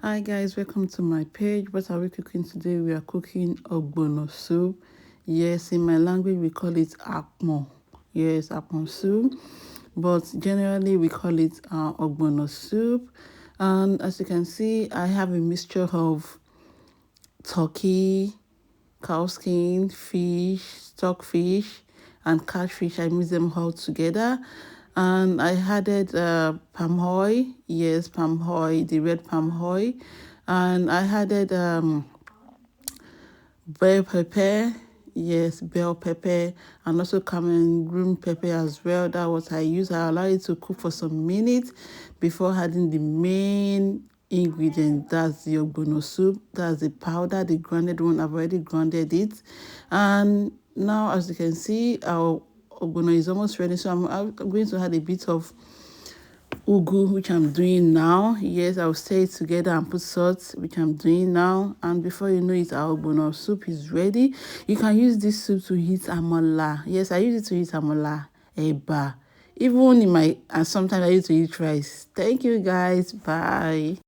Hi guys, welcome to my page. What are we cooking today? We are cooking Ogbono soup. Yes, in my language we call it akmo. Yes, akmo soup, but generally we call it Ogbono soup. And as you can see, I have a mixture of turkey, cow skin, fish, stockfish, and catfish. I mix them all together. And I added palm oil, yes, palm oil, the red palm oil. And I added bell pepper, yes, bell pepper, and also Cameroon pepper as well. That what I use. I allow it to cook for some minutes before adding the main ingredient. That's the ogbono soup. That's the powder, the grounded one. I've already grounded it, and now as you can see, our ogbono is almost ready. So I'm going to add a bit of ugu, which I'm doing now. Yes, I'll stir it together and put salt, which I'm doing now. And before you know it, our Ogbono soup is ready. You can use this soup to eat amala. Yes, I use it to eat amala, eba. Even in my, and sometimes I use it to eat rice. Thank you guys. Bye.